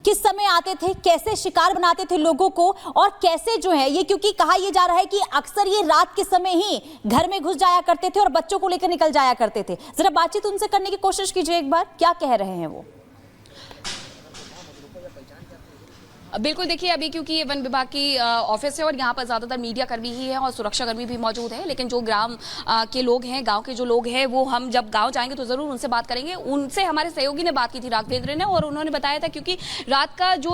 किस समय आते थे, कैसे शिकार बनाते थे लोगों को, और कैसे जो है ये, क्योंकि कहा यह जा रहा है कि अक्सर ये रात के समय ही घर में घुस जाया करते थे और बच्चों को लेकर निकल जाया करते थे। जरा बातचीत उनसे करने की कोशिश कीजिए एक बार, क्या कह रहे हैं वो। बिल्कुल, देखिए अभी क्योंकि ये वन विभाग की ऑफिस है और यहाँ पर ज़्यादातर मीडिया कर्मी ही है और सुरक्षा कर्मी भी मौजूद है, लेकिन जो ग्राम के लोग हैं, गांव के जो लोग हैं, वो हम जब गांव जाएंगे तो ज़रूर उनसे बात करेंगे। उनसे हमारे सहयोगी ने बात की थी, राघवेंद्र ने, और उन्होंने बताया था क्योंकि रात का जो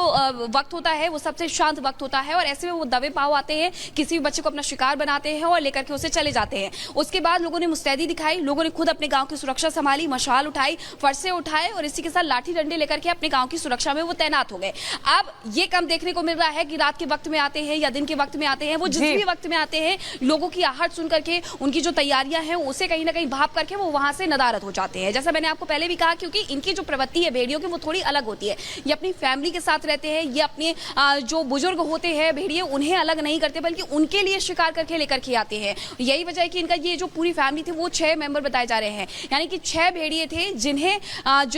वक्त होता है वो सबसे शांत वक्त होता है और ऐसे में वो दबे पाव आते हैं, किसी भी बच्चे को अपना शिकार बनाते हैं और लेकर के उसे चले जाते हैं। उसके बाद लोगों ने मुस्तैदी दिखाई, लोगों ने खुद अपने गाँव की सुरक्षा संभाली, मशाल उठाई, फरसे उठाए और इसी के साथ लाठी डंडे लेकर के अपने गाँव की सुरक्षा में वो तैनात हो गए। अब ये कम देखने को मिल रहा है कि रात के वक्त में आते हैं या दिन के वक्त में आते हैं, वो जिस भी वक्त में आते हैं, लोगों की आहट सुन करके, उनकी जो तैयारियां हैं उसे कहीं ना कहीं भाप करके वो वहां से नदारद हो जाते हैं। जैसा मैंने आपको पहले भी कहा, क्योंकि इनकी जो प्रवृत्ति है भेड़ियों की वो थोड़ी अलग होती है। ये अपनी फैमिली के साथ रहते हैं, ये अपने जो बुजुर्ग होते हैं भेड़िए उन्हें अलग नहीं करते, बल्कि उनके लिए शिकार करके लेकर के आते हैं। यही वजह है कि इनका ये जो पूरी फैमिली थी वो 6 मेंबर बताए जा रहे हैं, यानी कि 6 भेड़िए थे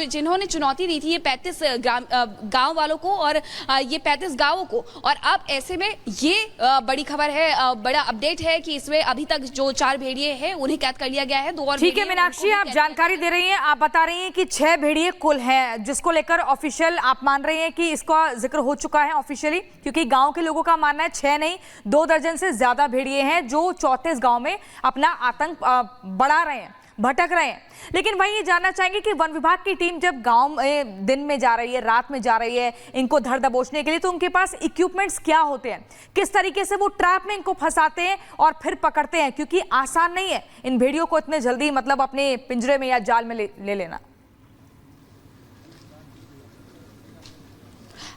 जिन्होंने चुनौती दी थी ये 35 गाँव वालों को और ये 35 गाँवों को। और अब ऐसे में ये बड़ी खबर है, बड़ा अपडेट है कि इसमें अभी तक जो 4 भेड़िए हैं उन्हें कैद कर लिया गया है। 2 और ठीक है मीनाक्षी, आप जानकारी दे रही हैं, आप बता रही हैं कि 6 भेड़िए कुल हैं, जिसको लेकर ऑफिशियल आप मान रही हैं कि इसका जिक्र हो चुका है ऑफिशियली, क्योंकि गांव के लोगों का मानना है 6 नहीं 2 दर्जन से ज्यादा भेड़िए हैं जो 34 गांव में अपना आतंक बढ़ा रहे हैं, भटक रहे हैं। लेकिन वही ये जानना चाहेंगे कि वन विभाग की टीम जब गांव में दिन में जा रही है, रात में जा रही है इनको धर दबोचने के लिए, तो उनके पास इक्विपमेंट्स क्या होते हैं, किस तरीके से वो ट्रैप में इनको फंसाते हैं और फिर पकड़ते हैं, क्योंकि आसान नहीं है इन भेड़ियों को इतने जल्दी मतलब अपने पिंजरे में या जाल में ले लेना।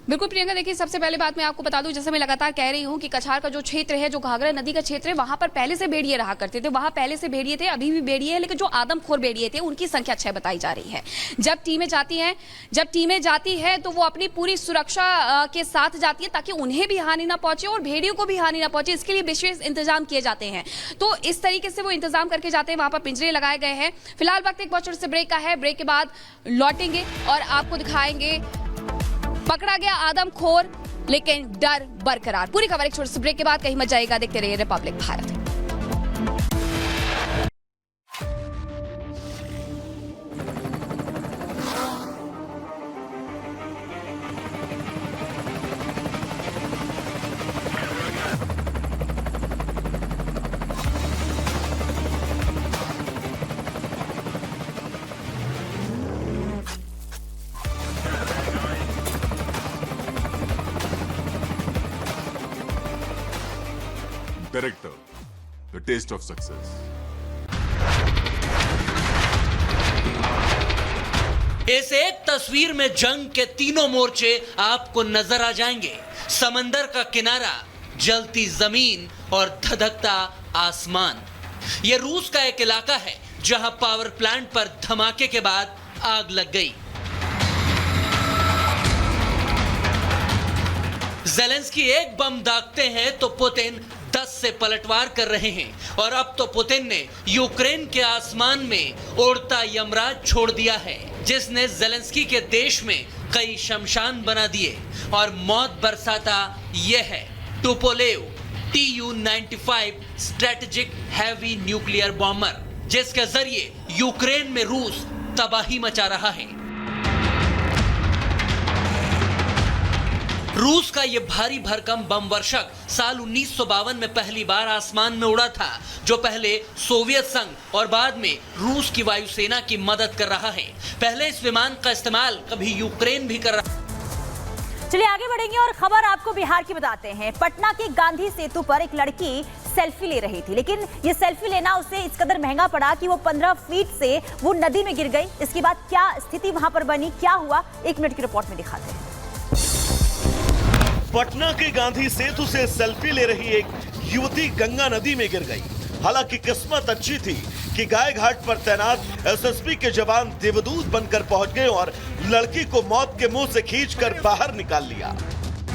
बिल्कुल प्रियंका, देखिए सबसे पहले बात मैं आपको बता दूं, जैसे मैं लगातार कह रही हूं कि कछार का जो क्षेत्र है, जो घाघरा नदी का क्षेत्र है, वहां पर पहले से भेड़िए रहा करते थे, वहां पहले से भेड़िए थे, अभी भी भेड़िए है, लेकिन जो आदमखोर भेड़िए थे उनकी संख्या 6 बताई जा रही है। जब टीमें जाती है तो वो अपनी पूरी सुरक्षा के साथ जाती है ताकि उन्हें भी हानि ना पहुंचे और भेड़ियों को भी हानि ना पहुंचे, इसके लिए विशेष इंतजाम किए जाते हैं। तो इस तरीके से वो इंतजाम करके जाते हैं, वहां पर पिंजरे लगाए गए हैं। फिलहाल वक्त एक बहुत छोटे से ब्रेक का है, ब्रेक के बाद लौटेंगे और आपको दिखाएंगे पकड़ा गया आदमखोर लेकिन डर बरकरार। पूरी खबर एक छोटे से ब्रेक के बाद, कहीं मत जाएगा, देखते रहिए Republic Bharat. Director, The Taste of Success. इस एक तस्वीर में जंग के तीनों मोर्चे आपको नजर आ जाएंगे। समंदर का किनारा, जलती जमीन और धधकता आसमान। यह रूस का एक इलाका है जहां पावर प्लांट पर धमाके के बाद आग लग गई। ज़ेलेंस्की एक बम दागते हैं तो पुतिन 10 से पलटवार कर रहे हैं और अब तो पुतिन ने यूक्रेन के आसमान में उड़ता यमराज छोड़ दिया है, जिसने ज़ेलेंस्की के देश में कई शमशान बना दिए और मौत बरसाता यह है Tupolev Tu-95 strategic heavy nuclear bomber, जिसके जरिए यूक्रेन में रूस तबाही मचा रहा है। रूस का यह भारी भरकम बम वर्षक साल 1952 में पहली बार आसमान में उड़ा था, जो पहले सोवियत संघ और बाद में रूस की वायुसेना की मदद कर रहा है। पहले इस विमान का इस्तेमाल कभी यूक्रेन भी कर रहा। चलिए आगे बढ़ेंगे और खबर आपको बिहार की बताते हैं। पटना के गांधी सेतु पर एक लड़की सेल्फी ले रही थी, लेकिन ये सेल्फी लेना उसे इस कदर महंगा पड़ा कि वो 15 फीट से वो नदी में गिर गई। इसके बाद क्या स्थिति वहां पर बनी, क्या हुआ, 1 मिनट की रिपोर्ट में दिखाते हैं। पटना के गांधी सेतु से सेल्फी ले रही एक युवती गंगा नदी में गिर गई। हालांकि किस्मत अच्छी थी कि गाय घाट पर तैनात एसएसबी के जवान देवदूत बनकर पहुंच गए और लड़की को मौत के मुंह से खींचकर बाहर निकाल लिया।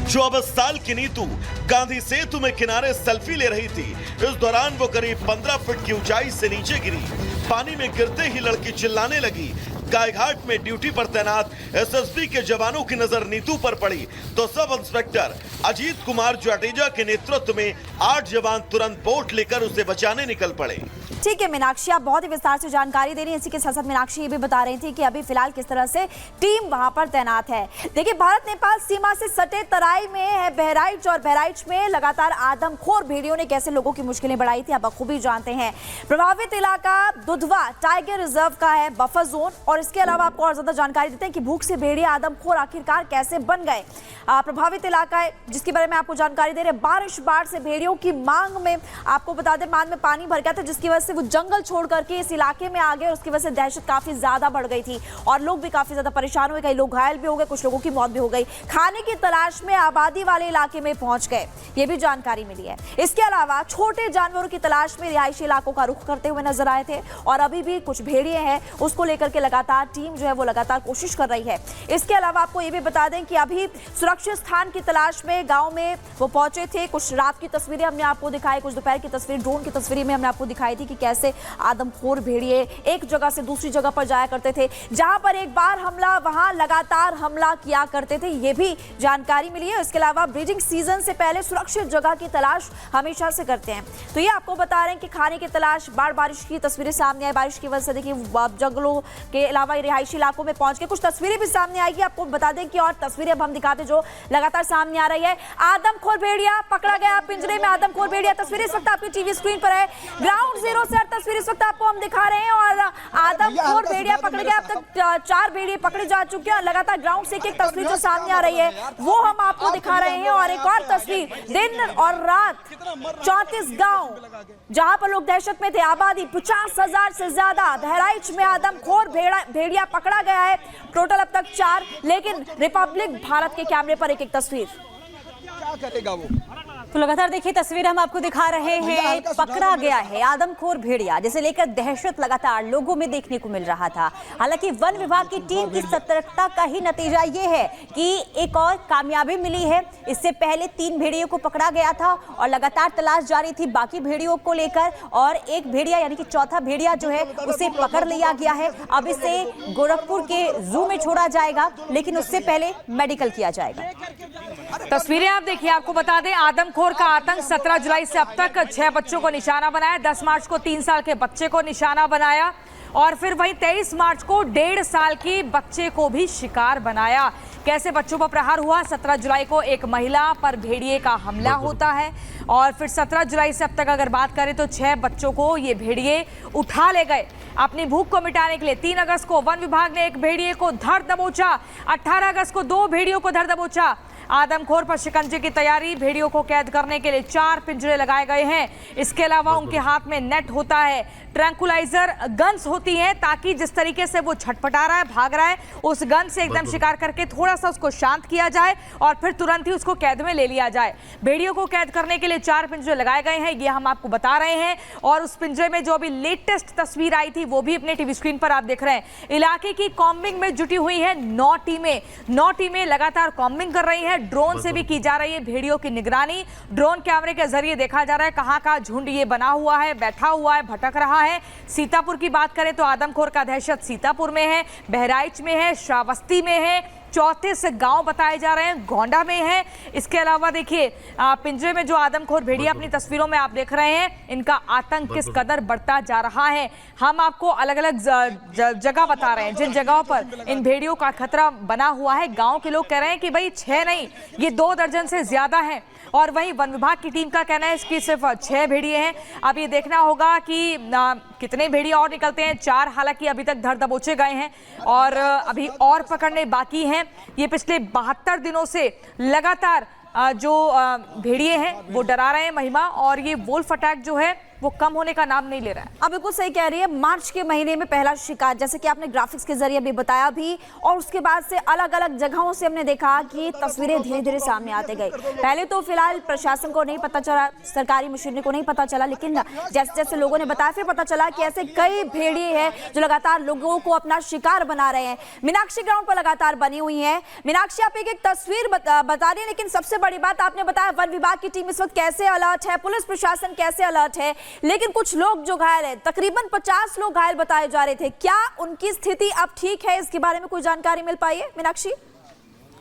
24 साल की नीतू गांधी सेतु में किनारे सेल्फी ले रही थी। इस दौरान वो करीब 15 फीट की ऊंचाई से नीचे गिरी। पानी में गिरते ही लड़की चिल्लाने लगी, गायघाट में ड्यूटी पर तैनात एसएसबी के जवानों की नजर नीतू पर पड़ी तो सब इंस्पेक्टर अजीत कुमार जाडेजा के नेतृत्व में 8 जवान तुरंत बोट लेकर उसे बचाने निकल पड़े। ठीक है मीनाक्षी, आप बहुत ही विस्तार से जानकारी दे रही हैं। इसी के साथ साथ मीनाक्षी ये भी बता रही थी कि अभी फिलहाल किस तरह से टीम वहां पर तैनात है। देखिए, भारत नेपाल सीमा से सटे तराई में है बहराइच, और बहराइच में लगातार आदमखोर भेड़ियों ने कैसे लोगों की मुश्किलें बढ़ाई थी आप बखूबी जानते हैं। प्रभावित इलाका दुधवा टाइगर रिजर्व का है, बफर जोन। और इसके अलावा आपको और ज्यादा जानकारी देते हैं कि भूख से भेड़िया आदमखोर आखिरकार कैसे बन गए। प्रभावित इलाका है जिसके बारे में आपको जानकारी दे रहे हैं। बाढ़ से भेड़ियों की मांग में, आपको बता दें, मांग में पानी भर गया था, जिसकी वजह से वो जंगल छोड़ करके इस इलाके में आ गए। उसकी वजह से दहशत काफी ज्यादा बढ़ गई थी और लोग भी काफी ज्यादा परेशान हुए। कई लोग घायल भी हो गए, कुछ लोगों की मौत भी हो गई। खाने की तलाश में आबादी वाले इलाके में पहुंच गए, ये भी जानकारी मिली है। इसके अलावा छोटे जानवरों की तलाश में रिहायशी इलाकों का रुख करते हुए नजर आए थे और अभी भी कुछ भेड़िए हैं, उसको लेकर के लगातार टीम जो है वो लगातार कोशिश कर रही है। इसके अलावा आपको ये भी बता दें कि अभी सुरक्षित स्थान की तलाश में गांव में वो पहुंचे थे। कुछ रात की तस्वीरें हमने आपको दिखाई, कुछ दोपहर की तस्वीर, ड्रोन की तस्वीरें में हमने आपको दिखाई थी कि कैसे आदमखोर भेड़िए एक जगह से दूसरी जगह पर जाया करते थे। जहां पर एक बार हमला, वहां लगातार हमला किया करते थे, ये भी जानकारी मिली है। इसके अलावा ब्रीडिंग सीजन से पहले सुरक्षित जगह की तलाश हमेशा से करते हैं। तो ये आपको बता रहे हैं कि खाने की तलाश, बारिश की तस्वीरें सामने आई। बारिश की वजह से देखिए जंगलों के अलावा रिहायशी इलाकों में पहुंच के कुछ तस्वीरें भी सामने आएगी। आपको बता दें कि और तस्वीरें अब हम दिखाते जो लगातार सामने आ रही है। आदमखोर भेड़िया पकड़ा गया पिंजरे में, आदमखोर भेड़िया। तस्वीरें इस वक्त आपकी टीवी स्क्रीन पर है। ग्राउंड जीरो से तस्वीर इस वक्त आपको हम दिखा रहे हैं और आदमखोर भेड़िया पकड़ गया। अब तक 4 भेड़िए पकड़े जा चुके हैं। लगातार ग्राउंड से एक तस्वीर जो सामने आ रही है वो हम आपको दिखा रहे हैं। और एक और तस्वीर, दिन और रात 34 गांव जहां पर लोग दहशत में थे, आबादी 50,000 से ज्यादा। बहराइच में आदमखोर भेड़िया पकड़ा गया है, टोटल अब तक 4। लेकिन रिपब्लिक भारत के कैमरे पर एक तस्वीर, क्या करेगा वो। तो लगातार देखिए तस्वीर हम आपको दिखा रहे हैं। पकड़ा गया है आदमखोर भेड़िया, जिसे लेकर दहशत लगातार लोगों में देखने को मिल रहा था। हालांकि वन विभाग की टीम की सतर्कता का ही नतीजा ये है कि एक और कामयाबी मिली है। इससे पहले 3 भेड़ियों को पकड़ा गया था और लगातार तलाश जारी थी बाकी भेड़ियों को लेकर। और एक भेड़िया यानी कि चौथा भेड़िया जो है उसे पकड़ लिया गया है। अब इसे गोरखपुर के जू में छोड़ा जाएगा, लेकिन उससे पहले मेडिकल किया जाएगा। तस्वीरें आप देखिए, आपको बता दें आदमखोर का आतंक 17 जुलाई से अब तक 6 बच्चों को निशाना बनाया। 10 मार्च को 3 साल के बच्चे को निशाना बनाया और फिर वहीं 23 मार्च को 1.5 साल की बच्चे को भी शिकार बनाया। कैसे बच्चों पर प्रहार हुआ। 17 जुलाई को एक महिला पर भेड़िए का हमला होता है और फिर 17 जुलाई से अब तक अगर बात करें तो 6 बच्चों को ये भेड़िए उठा ले गए अपनी भूख को मिटाने के लिए। 3 अगस्त को वन विभाग ने एक भेड़िए को धर दबोचा। 18 अगस्त को 2 भेड़ियों को धर दबोचा। आदमखोर पर शिकंजे की तैयारी, भेड़ियों को कैद करने के लिए 4 पिंजरे लगाए गए हैं। इसके अलावा उनके हाथ में नेट होता है, ट्रैंकुलाइजर गन्स होती हैं, ताकि जिस तरीके से वो छटपटा रहा है, भाग रहा है, उस गन से एकदम शिकार करके थोड़ा सा उसको शांत किया जाए और फिर तुरंत ही उसको कैद में ले लिया जाए। भेड़ियों को कैद करने के लिए 4 पिंजरे लगाए गए हैं, ये हम आपको बता रहे हैं। और उस पिंजरे में जो अभी लेटेस्ट तस्वीर आई थी वो भी अपने टीवी स्क्रीन पर आप देख रहे हैं। इलाके की कॉम्बिंग में जुटी हुई है 9 टीमें। 9 टीमें लगातार कॉम्बिंग कर रही है। ड्रोन से भी की जा रही है भेड़ियों की निगरानी। ड्रोन कैमरे के जरिए देखा जा रहा है कहां का झुंड ये बना हुआ है, बैठा हुआ है, भटक रहा है। सीतापुर की बात करें तो आदमखोर का दहशत सीतापुर में है, बहराइच में है, श्रावस्ती में है, 34 गांव बताए जा रहे हैं, गोंडा में है। इसके अलावा देखिए पिंजरे में जो आदमखोर भेड़िया अपनी तस्वीरों में आप देख रहे हैं, इनका आतंक किस कदर बढ़ता जा रहा है। हम आपको अलग अलग जगह बता रहे हैं जिन जगहों पर इन भेड़ियों का खतरा बना हुआ है। गांव के लोग कह रहे हैं कि भाई 6 नहीं, ये 2 दर्जन से ज्यादा हैं। और वहीं वन विभाग की टीम का कहना है कि सिर्फ 6 भेड़िए हैं। अब ये देखना होगा कि कितने भेड़िए और निकलते हैं। 4 हालांकि अभी तक धर दबोचे गए हैं और अभी और पकड़ने बाकी हैं। ये पिछले 72 दिनों से लगातार जो भेड़िए हैं वो डरा रहे हैं महिमा, और ये वोल्फ अटैक जो है वो कम होने का नाम नहीं ले रहा है। अब बिल्कुल सही कह रही है। मार्च के महीने में पहला शिकार, जैसे कि आपने ग्राफिक्स के जरिए भी बताया भी, और उसके बाद से अलग अलग जगहों से हमने देखा कि तस्वीरें धीरे धीरे सामने आते गई। पहले तो फिलहाल प्रशासन को नहीं पता चला, सरकारी मशीनरी को नहीं पता चला, लेकिन जैसे जैसे लोगों ने बताया फिर पता चला कि ऐसे कई भेड़िए हैं जो लगातार लोगों को अपना शिकार बना रहे हैं। मीनाक्षी ग्राउंड पर लगातार बनी हुई है। मीनाक्षी, आप एक तस्वीर बता रही है, लेकिन सबसे बड़ी बात आपने बताया वन विभाग की टीम इस वक्त कैसे अलर्ट है, पुलिस प्रशासन कैसे अलर्ट है, लेकिन कुछ लोग जो घायल हैं, तकरीबन 50 लोग घायल बताए जा रहे थे। क्या उनकी स्थिति अब ठीक है? इसके बारे में कोई जानकारी मिल पाई है मीनाक्षी?